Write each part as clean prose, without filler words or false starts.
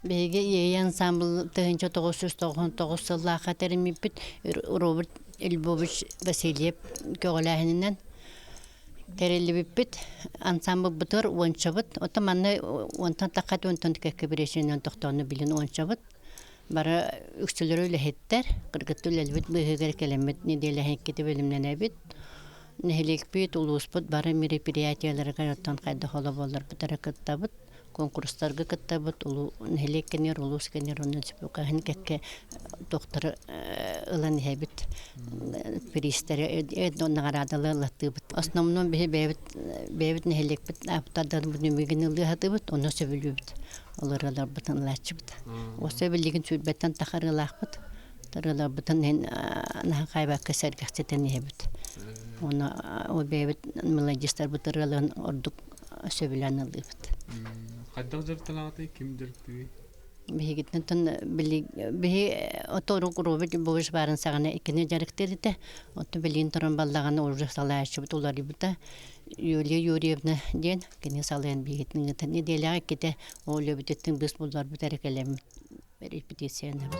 Bege yey ensemble tığınca 999 yıllığa katerim ipit Robert Elbovich Vasilyev köğlahininden terelli bipit ensemble butur onçabıt otomanna ontan takat ontan kekebireşinden toxtonu bilin onçabıt bara üksülür öyle hetler qırgıtlı elbet bıhıgar kelemet nedele hekketi bölümden ebit nehelik bit ulusput bara meripiriyatiyalara karatan kayda hola bollar butara kıttabıt konkurslarga kıttabıt ulu nehelik kenir ulus kenir onun çıpıka henkekke doktor ılan hebit priesteri onlara adalı lattıbıt основном bebit nehelik bit aptadan bunu bilginli hatыбыт onu söylübüt олар бутан лачбыт осы билген сүрбеттен тахарылахбыт тарыла бутан hen на кайба кесергәхтен ебит оны о бебит мелодистар бутырылын ордук сөбүлән алыбыт Кайда жыртылаты кимдир бүй? Бигитнен тон би отору курубы буш барын сагына икене жарыктырды. Ото билин торон баллаганы уже салаачы булар ибута. Юлия Юрьевна ден кене сален бигитнен тен неделя кете оле битеттин бис булар битер келем. Репетицияны.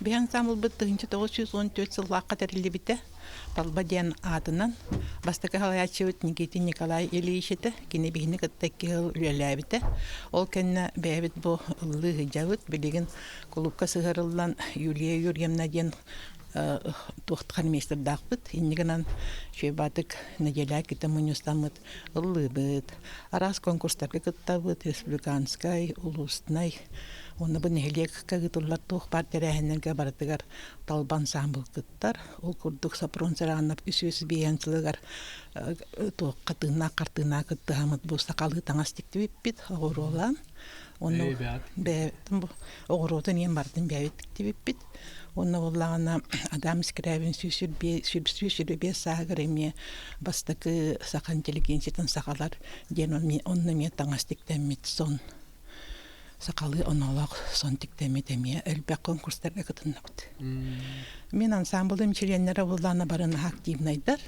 Биһан самылбыт 1914 сыллаах катарилибите Талба диэн атынан бастакы халаячыбыт Никитин Николай Ильичите кини бихини кыттакки хыл үлэлээбите. Ол кенне бэбит бу ыллы хыжабыт билигин клубка сыгырылдан Юлия Юрьевна диэн тухтхан мистер дахбыт. Иннигенан шебатык неделя кита мунюстамыт ыллыбыт. Арас конкурстарга кыттабыт республиканскай, улустнай. Оны бұл нәхелек кәгітулар туқ партия-рәхінерге бардығар талбан самбыл кыттар. Ол күрдік сапрон сарағанап үсіз бейенсілігар туқ қатына қартына кытты хамыд бұл сақалы таңастикті беппет оғыр олан. Оғыротын ен бардың бәуеттікті беппет. Оны олағына адам скірәбін сүйсірбе сағыр еме бастықы сақан интеллигенциятын сақалар ден онны ме таңастиктен мет сон. Сақалы оналақ сон тіктеме әлбәк конкурстарға кытыннапты. Мен ансамблым членлері олағына барына активнайдар.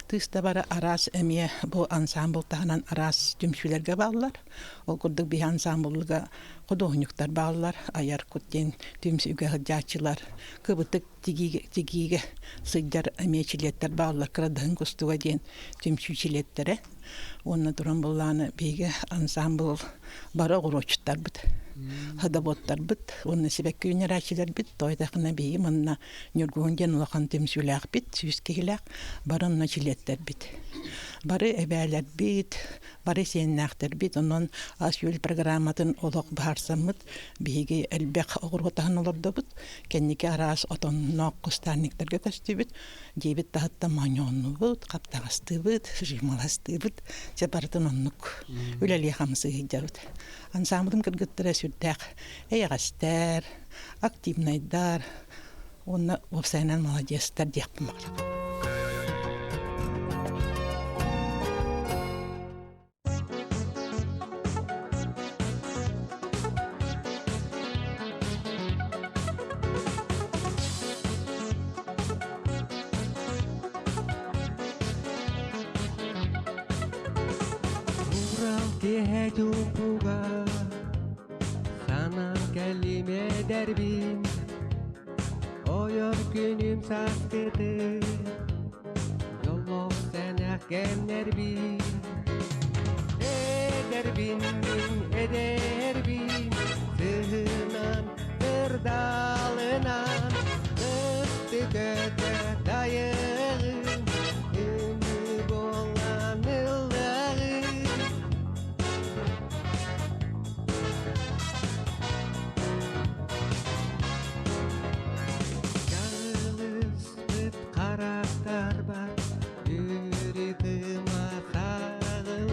Тыста бары арас әме бұл ансамбл тағынан арас түмшілерге бағылар. Ол күрдік бей ансамблыға құдоғынықтар бағылар. Аяр күттен түмсі үгі ғыджачылар. Кыбытык тегиге сыйдар әме чилеттер бағылар. Кырадығын күстуға ден түмші чилеттері. Онна тұран бұлланы бейге ансамбл бары ғырочыттар бұд. Хадаботтар бұд. Онна себек күйінер ачылар бұд. Тойдақына бейге мұнна нүргуынден ұлақан түмсіләқ бұд. Сүйіскейләқ барынна чилеттер бұд. Бары әбәлер бұд. Бары сеннәқтер бұд. Онын асюл программатын олық барсамыд. Бейге әлбәқ оғырғытағын олырды бұд. Кәннеке арас отын ноқ құстарниктарға көсті бұд. Дейбіт тағытта маньонны бұд. Қаптағасты бұд. Жималасты бұд. Жабардың оннық үләлі қамысы ғыджабыд. Ансамблым кіргіттірі сүрдәқ әйғастар, активнайдар, оны опсайнан молодестар дек бұмағыр. Sana kelime derbim Oyor günüm saskıdı Yolluk senehken derbim Ederbin ederbin Sığınan kırdalınan Üstü kötü dayığım Ünlü boğulan ıllağım Karakter var, yüreğim sağılır.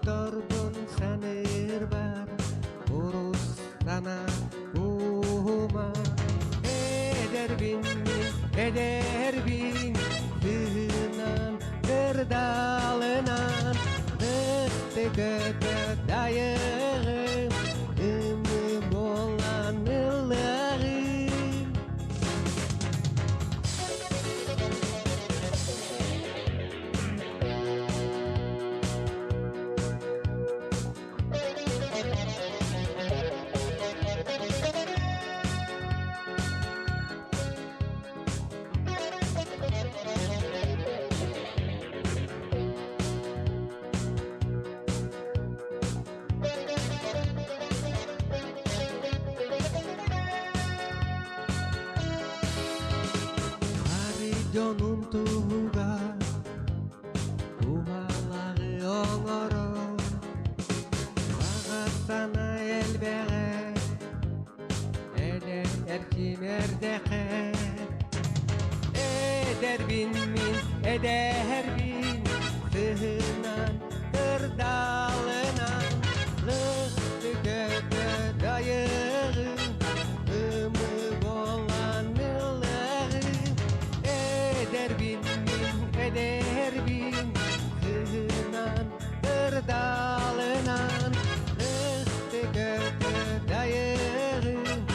Doğdurdun sanır var, vurur sana kuma. Eder bin, sığınan, kırdalınan, üstü kötü dayığım, ümüm olan ıllığım. Jonun tuga Kumaları oңoro Ağasana elbeğe Eder erkim erdeğe Eder bin Sığınan kırdalınan Lıhtı kötü dayığım Ömür olan ıllığım Eder bin Sığınan kırdalınan Üstü kötü dayığım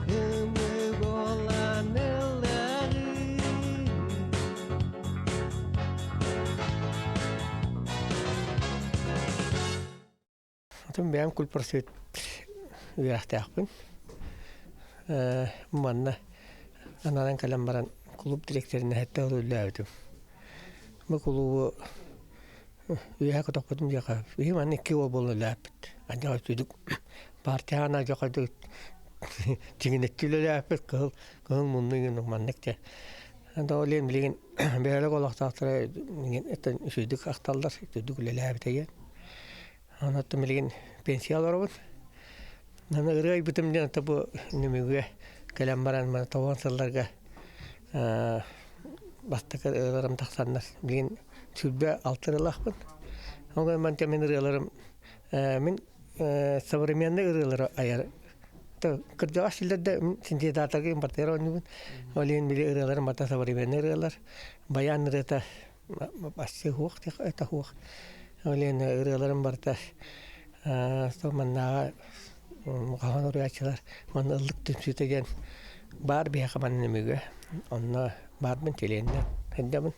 Ömür olan ıllığım Adım benim kulpursit üyehtiyakın. Manna anadan kalan baran kulüp direktörüne hatta öldürdüm. Bu kulübü üye kataptım ya kaf. Üye manne ki o bolu lapit. Anda çocuk partiyana jokadı. Tinginetçiyle lapit kıl munnu mannekte. Anda olen bilgin böyle kolaktaktara etten üsüdük aktallar çocuk lapit ya. Anlattım bilgin pensiyalar var. Nana ırıy bitim diye tabu nimüge kalan baran mana tavan sallarga bastık ırılarım taksanlar. Bilgin tübbe altırılakpın. Ondan ben temin ırılarım min savurmayanlı ırıları ayar. Kırcağa şillerde sinti dağıtaki impartera onun. Olen bile ırılarım bata savurmayanlı ırılar. Bayan ırıta başı huğuk ta huğuk. Olen ırılarım barta somanna muhafaza oraya onun ılık tümsütegen bar bir hakaman nemüge onna bar ben telende heddemin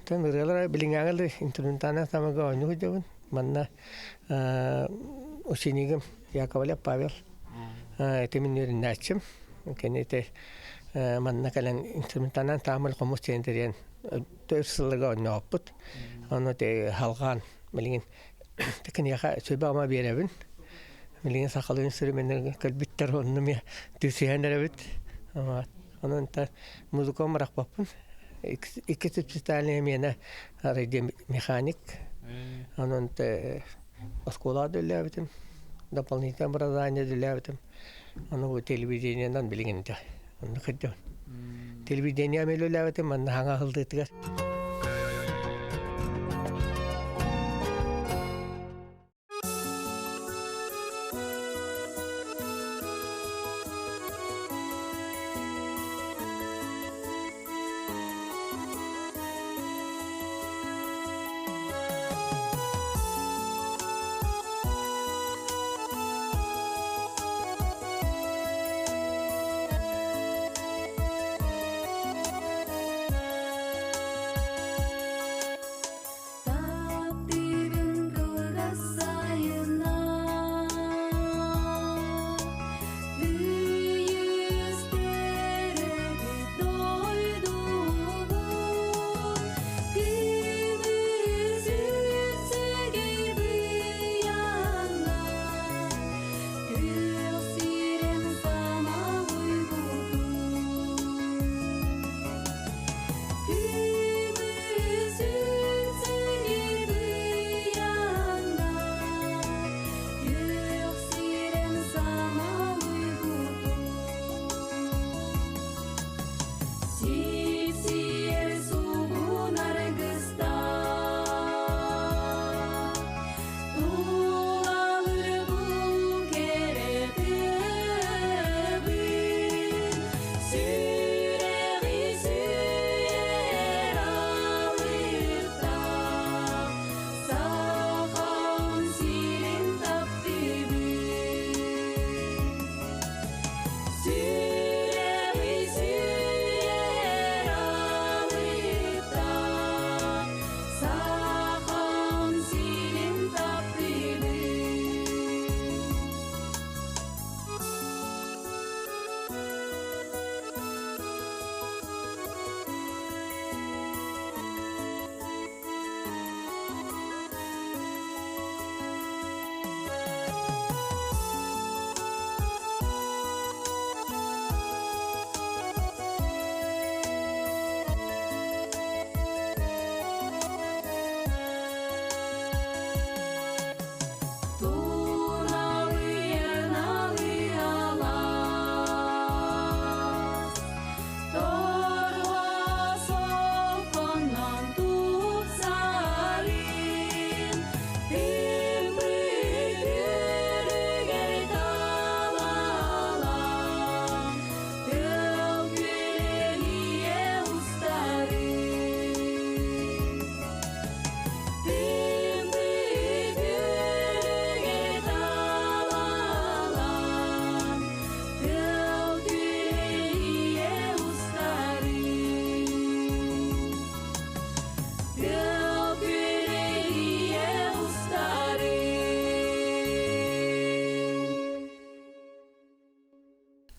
ten ırılara bilingangel internetana samaga oyunu hujabın manna o sinigim yakavale Pavel temin yerin açım kenete manna kalan internetana tamal komus centerian törsülga oyunu yapıt onu te halgan bilingin tekin yaka söybama birebin Milin sakalın sürümünün kalbitter onun ya tüsüyenler evet ama onun ta müzik merak papın iki tip tane yemene aracı mekanik onun ta oskola dillebetim doполнительное образование dillebetim onu bu televizyondan bilgin ta onu kadar televizyon melelebetim ben hanga hıldıtıgar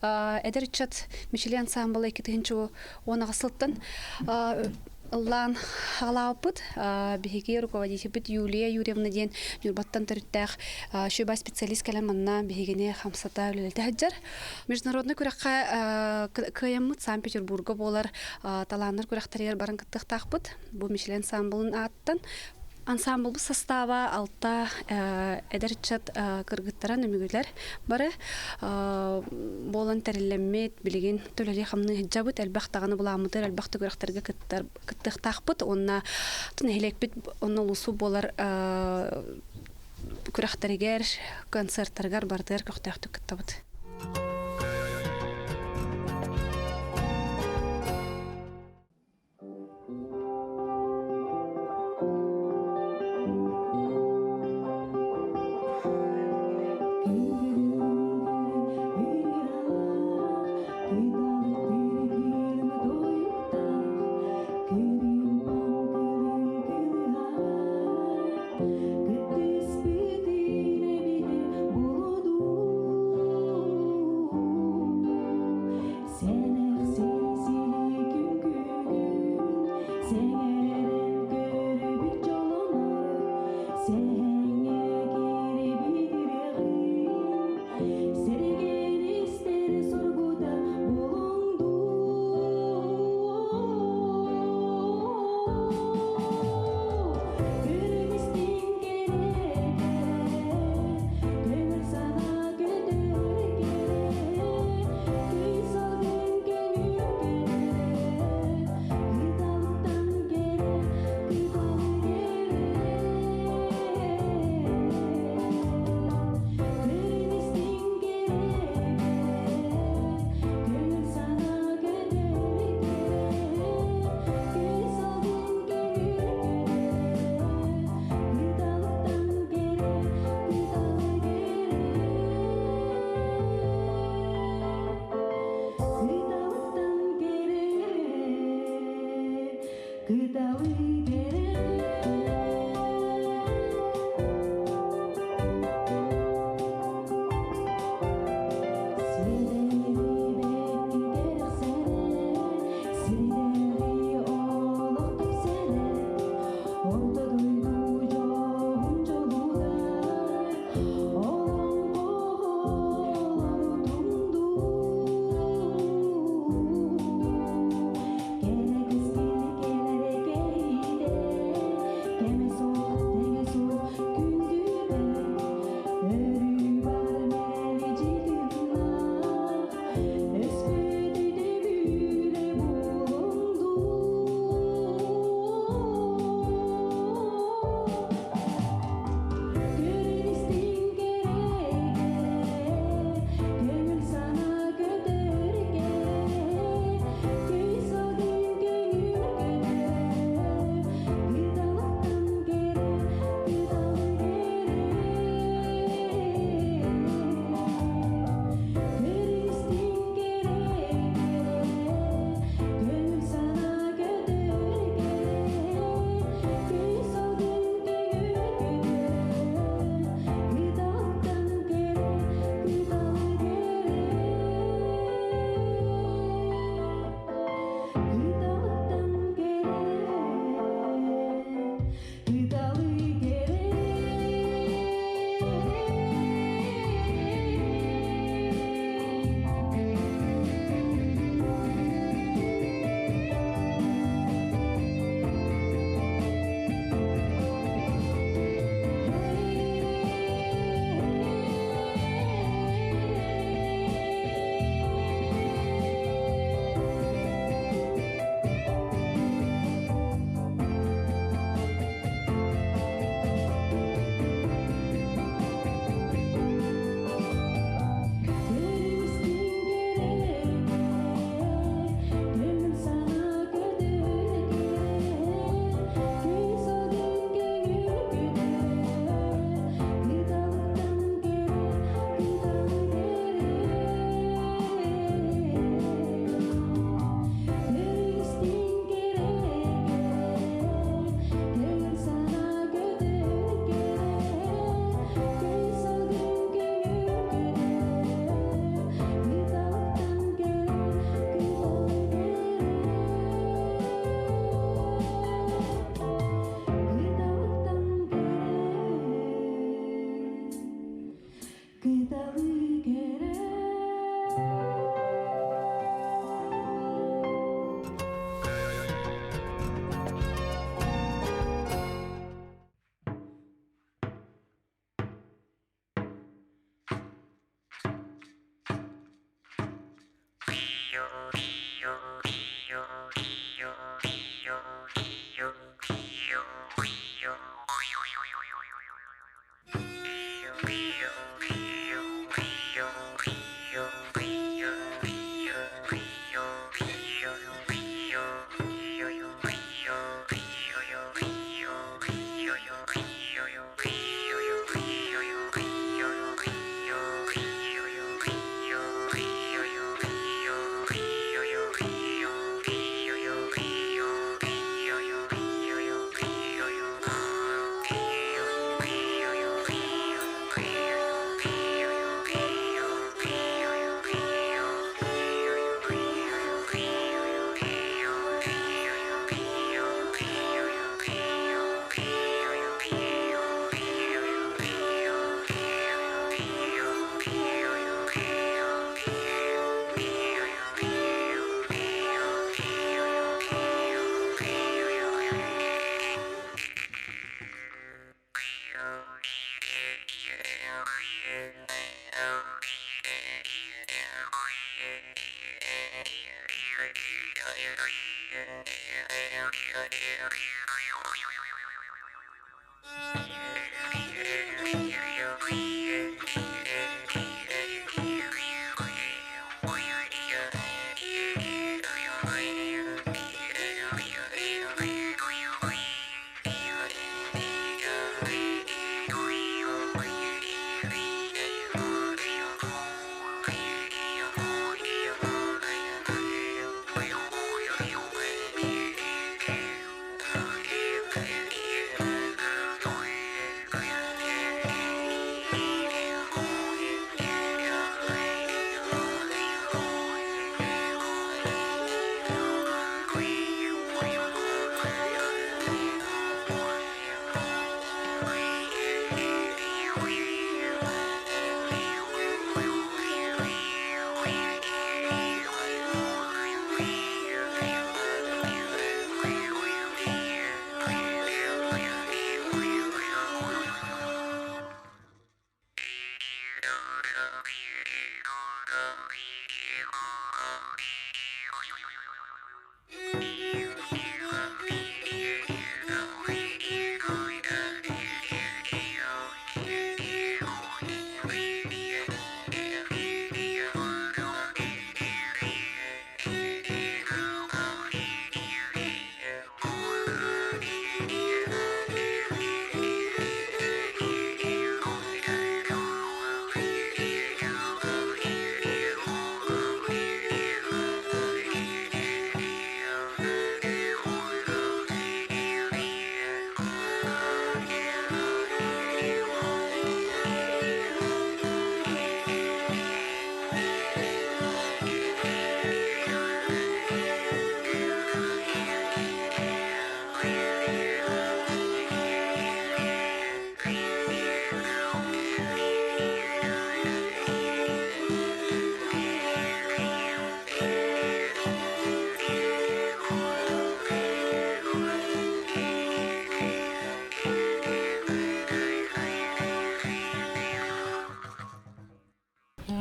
эдер чат Мишель ансамбль экитинчу онагасылтан Лан халаупут биһиги руководитель Юлия Юрьевна ден Нюрбаттан төрттәх шөба специалист кәләманна биһигене хамсата үлелде хаҗар. Международный күрәккә кыяммыт Санкт-Петербурга болар таланнар күрәктәр барын кыттык тахпыт. Бу Мишель ансамблын аттан ансамбль состава алта эдерчат кыргыттаран өмүгүләр бары болан терелеммет билеген төлөли хамны жабыт әлбәхтаганы буламыдыр әлбәхты күрәктәргә кыттык тахпыт онна тын хелекбит онна лусу болар күрәктәргә концерттарга бардыр көктәхтү кыттабыт. Despedine vide buludu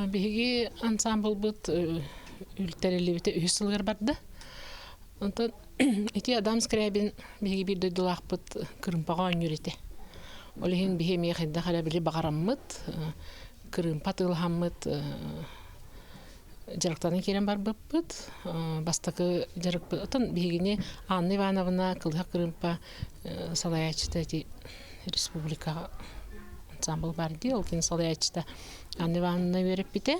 Биһиги ансамбл бут үлтерелибите үсүлгөр барды. Онтон эти адам скрябин биһиги бир дөйдулак бут кырымпага өнүрите. Олехин биһи мехидда хала били багараммыт, кырымпа тылхаммыт, жарыктаны керен бар быппыт, бастакы жарык отон биһигини Анна Ивановна кылга кырымпа салаячта республика ансамбл барды, ол кен салаячта Анна Ивановна берип бите.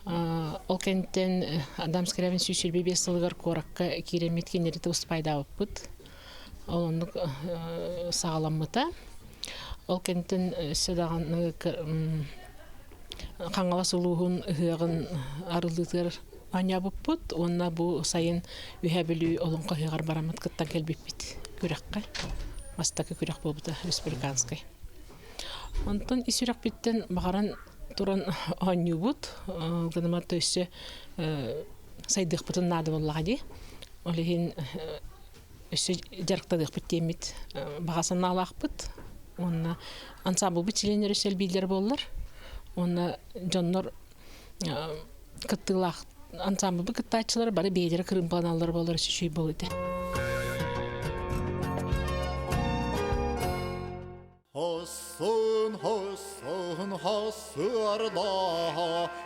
Ол кенттен адам скрябин сүйсүрбе 5 сылгар коракка киремет кенерите успайда быппыт. Ол онук сагаламмыта. Ол кенттен сөдаган каңала сулугун ыгын арылдытыр аня быппыт. Онна бу сайын үһәбилүү олонко ыгар барамыт кыттан келбиппит күрәккә. Мастакы күрәк болбута республиканский. Онтон исүрәк биттен багаран туран анюбут, гыдыма төссе сайдык бутун нады боллагы. Олехин өсө жарыктадык биттемит багасын алакпыт. Онна ансамбл битчиленер өсөл билдер боллар. Онна жоннор кыттылак ансамбль кыттачылар бары бейдер кырымпаналар болар сүшүй болды. Hasın hasırda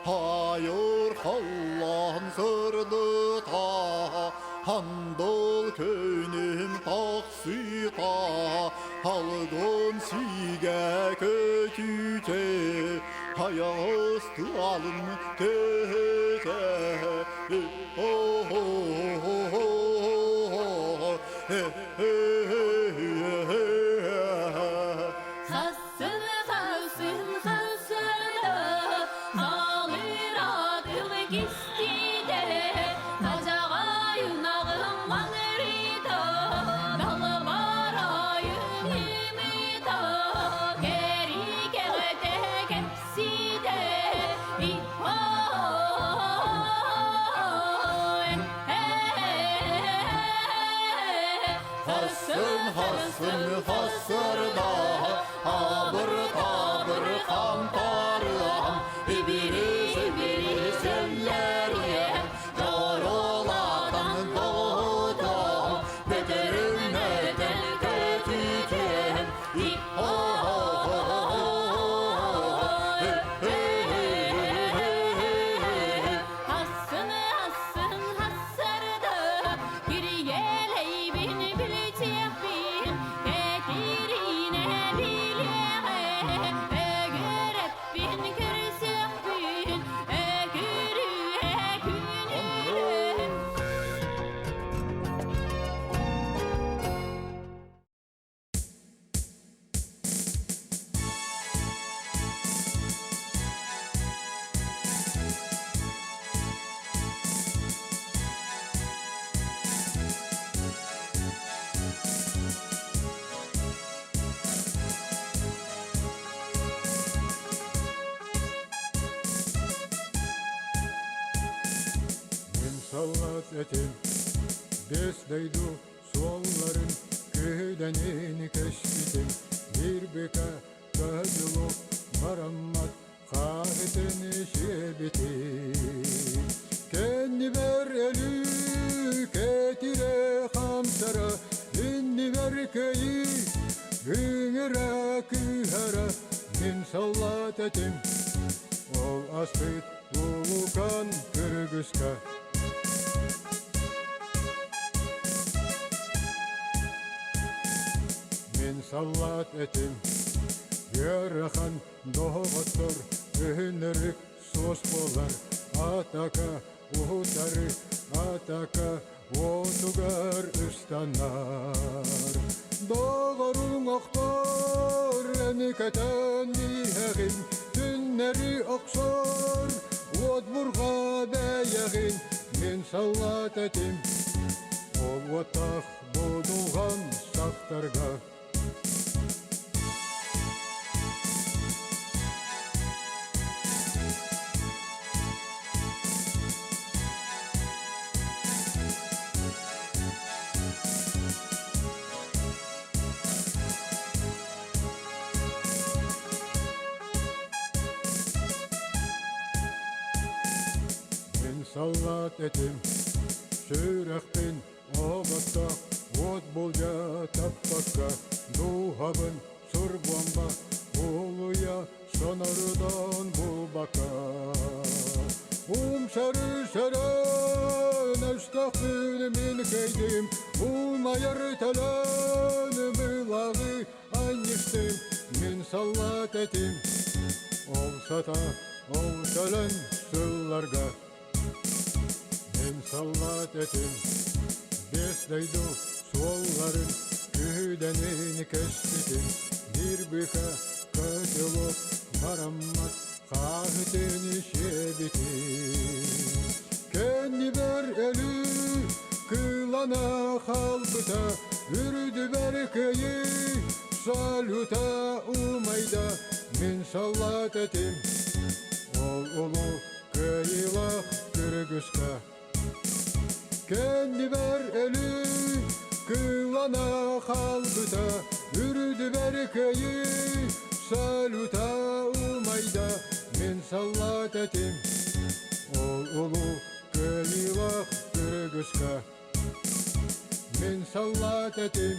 hayır hallan sırdı ta handol köyünüm taksita halgın sige kötüte hayastı alın tete oh oh oh oh Hasın hasırda habır tabır kamparım ibiri selleriyem Darolatan doğdum beterim neden kötütem Hasın hasırda bir yeley beni bilecek bin Edirine dileğe ögürep bin kürsük bin ögürüye günürüm Sallat etim besleydu solların köydenin keşfitim bir beka gazılık maramat kahretini şebiti kendi ver elü ketire hamsara inni ver köyü hüngüra kühara min sallat etim ol aspit ulukan kırgızka sallat etim Yarahan doğutur Ühünürük sos bolar Ataka uhutarı Ataka otugar üstanar Doğarun oktor Eniketen dihegin Tünleri oksor Odburga beyegin Min sallat etim Ol otak budulgan saktarga sallat etim Sürektin ağatta Ot bulca tappaka Duhabın sur bomba Uluya sonardan bu baka Sarı sarı Estağfir min keydim Ulmayar talan Bılağı aynıştım Min sallat etim Olsa da olsalan sıllarga sallat etim besleydu solların kühüdenin keşfitim bir büka kötülük maramat kahretini şebitim kendi ver elü kılana halkıta ürdü berkeyi saluta umayda min sallat etim ol ulu kıyılak kırgızka kendi ver elü kılana halkıta ürdü berkeyi saluta umayda min sallat etim ol ulu кыска мен саллат этим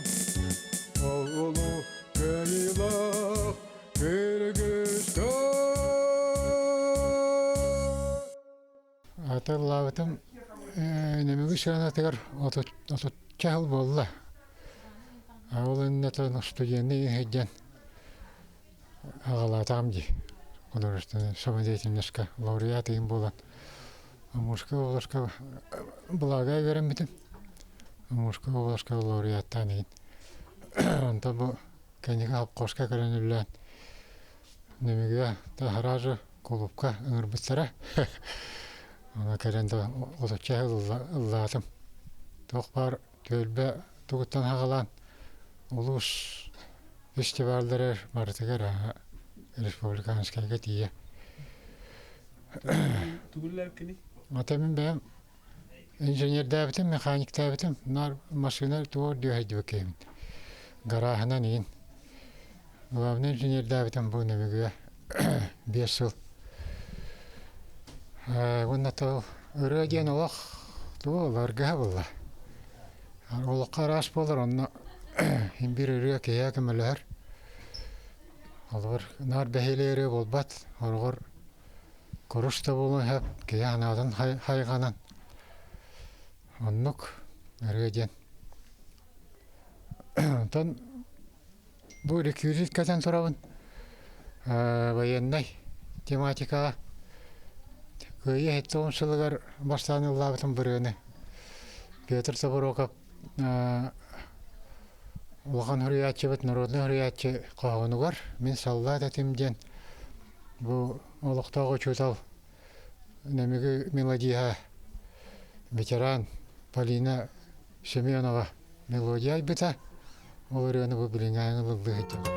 олу кыйлах кыргызка аталлабытым немеги шанатыгар отуччахыл болла ол иннетон студенный хеджен агалатамди художественная самодеятельностька лауреат им болан Амурская областка благая веремитим Амурская областка лауреаттан ин онта бу кенега алкоска керенүллән немеге тахаражы клубка ыңырбыттара она керенде отуччахыл ыллаатым тохпар төлбе тугуттан хагалан улус фестивальдер бартыгар республиканская тие. Түгілләр кені? Атамын бәм инженер дәбітім, механик дәбітім, нар машина туор дүйәйді бөкеймін. Гарахынан ең. Главный инженер дәбітім бұл немеге 5 жыл. Онна тау өрі ден олақ оларға болла. Олыққа рас болыр, онна бір өрі кея кімілер. Олғыр нар бәхелері болбат, орғыр Корушта болын хәп, кея анадан хайғанан. Оннук, өргеден. Онтан, бұл реквизиткадан сұрабын. Военный тематикаға. Көйе әтті оншылығар баштаны лабытын біріні. Петр Сабуроков Улхан хұрриятчы бұт, народный хұрриятчы қағыны бар. Мен саллат әтімден. Бұл олықтағы чутал немеге мелодия ветеран Полина Семенова мелодия айбыта. Ол өрені бұл біліңәңі бұлды ғыттым.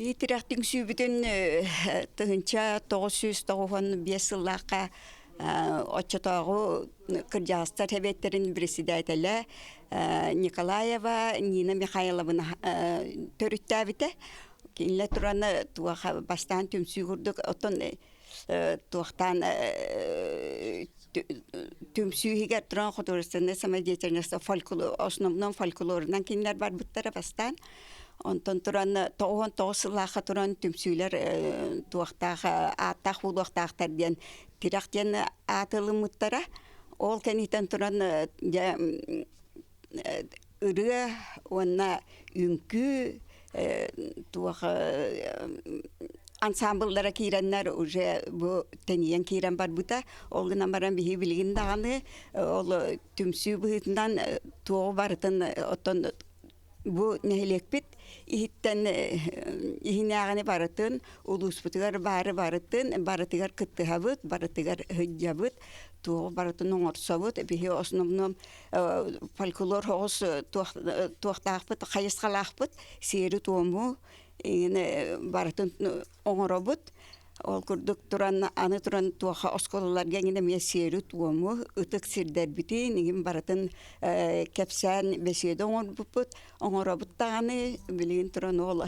Битирахтың сүйбітін тұғынша 995 жыллаққа отчетағы кыржастар әбеттерін председателі Николаева Нина Михайловна төріттәбіті. Кейінлі тұраны туаға бастан түмсүй күрдік. Отын туақтан түмсүйігер тұран художественный самодеятельность основном фольклорынан кейінлер бар бұттары бастан. Онтон туран тоғын тоғысылаға туран түмсүйлер туақтағы аттақ улуақтақтар ден тирақтен атылымыттара. Ол кәнитен туран ыры, онна үнкі туағы ансамбльдара киреннер уже бу тениен кирен бар бута. Ол гынан баран бихи билигин дағаны, ол түмсүү бұхытынан туғы барытын оттон бу нехилекпит. Ихиттен ихинеағаны барытын, улуспутыгар бары барытын, барытыгар кыттыхабыт, барытыгар хыджабыт, туғы барытын оңорсабыт, бихи основном фольклор хоғыз туақтақпыт, қайысқалақпыт, сері туыму, барытын оңоробыт. Ол күрдік туран, аны туран туаха осколалар гәңіне мен сері туыму, ұтық сирдер біті, негін барытын кәпсән бәседі оңоробыт тағаны, білген туран ол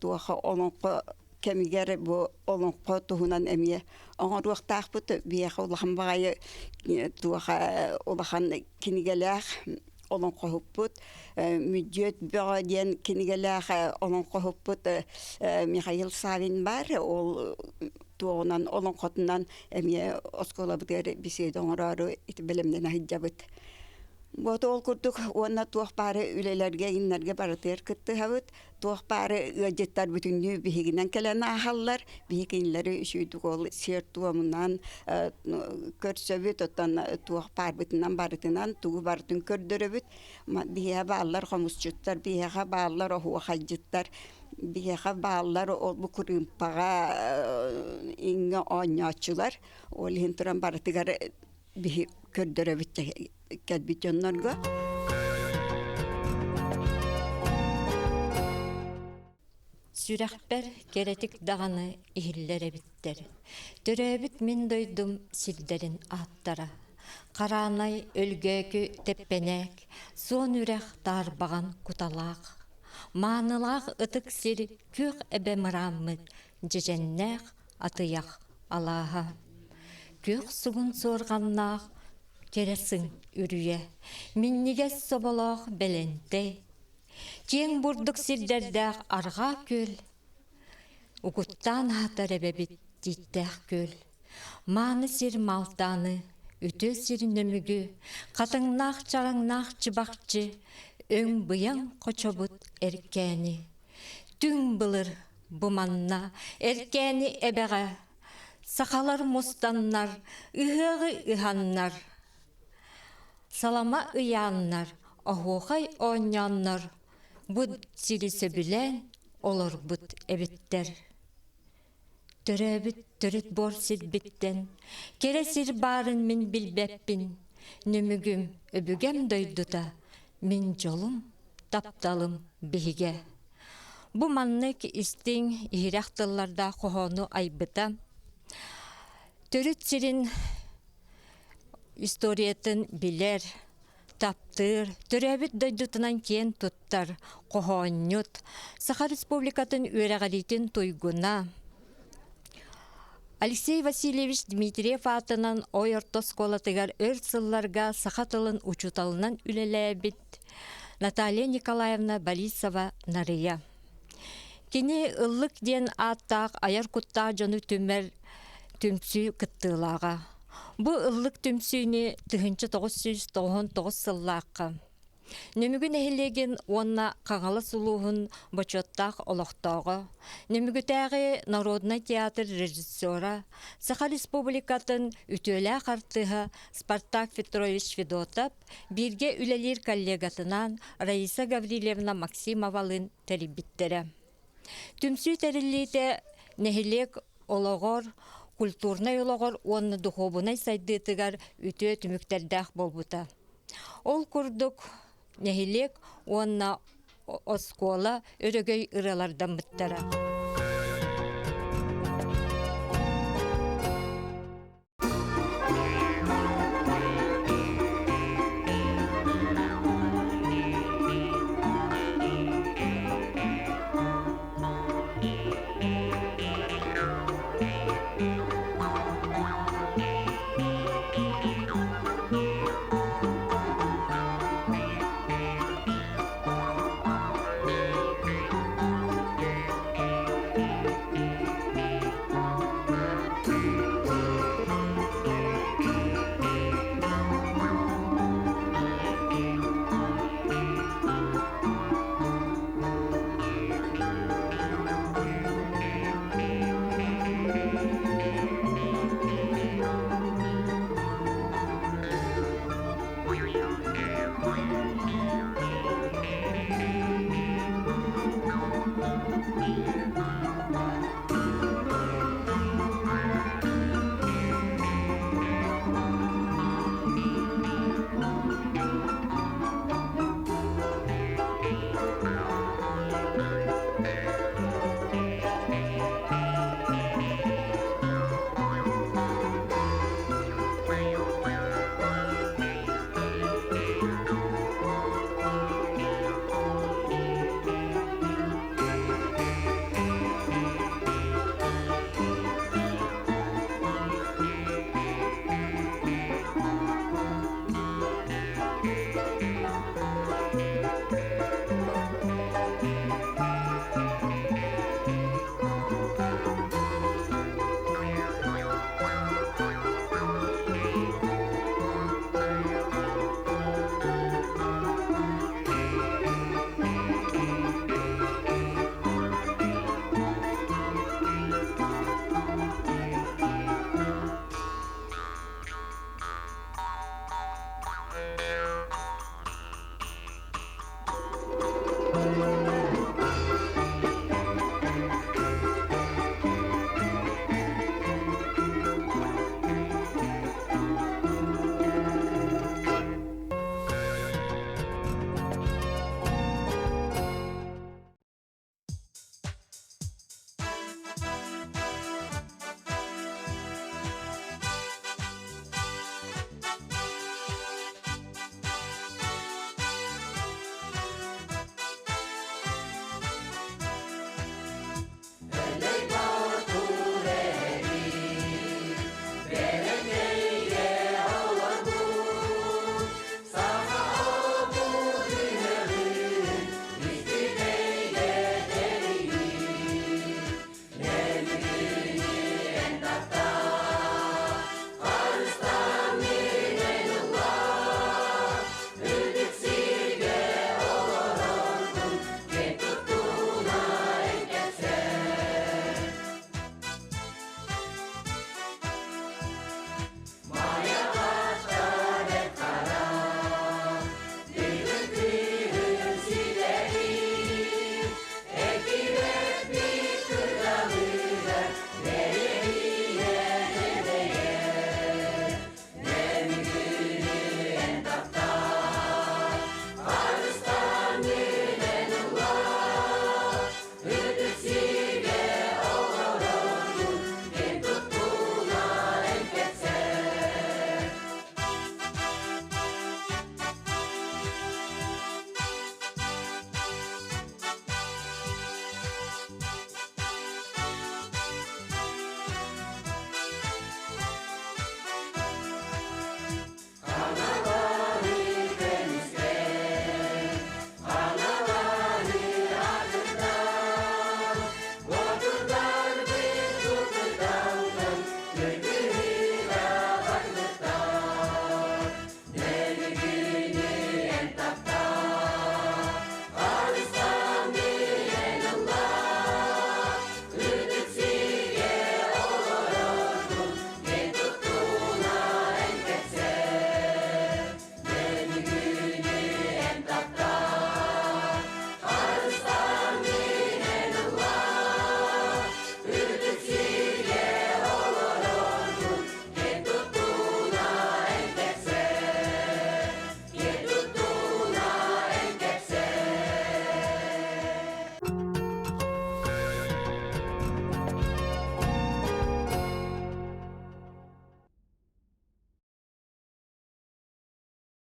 туаха олонқы кәмігер бұл олонқы туғынан әмие оңоруақтақ бұт, бияқа олахан бағайы туаха олахан кенігеләқ, олон қохуппут, мүджет бөға ден кенігеләқ олон қохуппут Михаил Савин бар, ол туғынан олон қотынан әмие оскола бұтыр бесейді оңырары ити білімден ахиджабыт. Вот ол күрдік, онна туақ бары үлелерге, иннерге барытыр күтті хабыт, туақ бары өжеттар бүтінді бігінен кәләні ахаллар, бігінлері үшүйдік ол сер туамынан көрсөбіт, оттан туақ бар бүтінен барытынан, туғы барытын көрдірі бүт, бігеға бағалар қомысчыттар, бігеға бағалар оғуа қалжыттар, бігеға бағалар ол бұл күрімпаға инге оңячылар, ол хинтыран барытығар биһи көрдөрөбүт кәдбит жоннорго. Сүрәхбәр керетик дағаны ихиллеребиттер. Төрөбүт мен дойдум силдерин аттара. Каранай өлгөкү теппенек, сон үрәх дарбаган куталак. Манылак ытык сир күк эбе мыраммыт, жеженнек атыяк алаха. Көк сугун сорганнақ, кересің үрüе, минниге соболақ беленте. Кең бурдук сирдердәқ арға көл, угуттан хатар эбебит диттәқ көл. Маны сир малтаны, үтө сир нөмүгү, қатыңнақ чараңнақ чыбақчы, өң бұяң қочобут эркәни. Түң былыр буманна, эркәни эбеға, сақалар мұстаннар, ұғығы ұғаннар. Салама ұяннар, оғуғай оңяннар. Бұд сирісі білен, олар бұд әбіттер. Түрәбіт түріт бор сирбіттен, кересір барын мен білбәппін. Нүмігім өбігем дойдута, мен жолым тапталым бігі. Бұ маннык істің ихирақтыларда қоғону айбыта. Төрүт сирин историятын билер, таптыр, төрөбүт дойдутунан кен туттар, кохоннют, Саха Республикатын үөрәгалитин туйгуна. Алексей Васильевич Дмитриев атынан ой ортосколатыгар өр сылларга Саха тылын учуталынан үлеләбит Наталья Николаевна Борисова Нария. Кені ыллык ден аттақ аяр кутта жону түмер түмсүй кыттылаға. Бұ ыллык түмсүйні 1999 сыллаққа. Нөмігін әхілеген онна қағалы сұлуғын бочоттақ олықтауға. Нөмігітәғі Народный театр режиссера, Саха Республикатын үтөлі қартыға Спартак Петрович Федотов, бірге үлелер коллегатынан Раиса Гаврилевна Максимовалын тәрібіттері. Түмсүй тәрілейті нәхілек олығыр, культурнай олығыр, оны дұхобынай сайдытығар үтө түміктердәқ болбыта. Ол күрдік нәхілек онна оскола өрөгөй ыралардан бұттара. Thank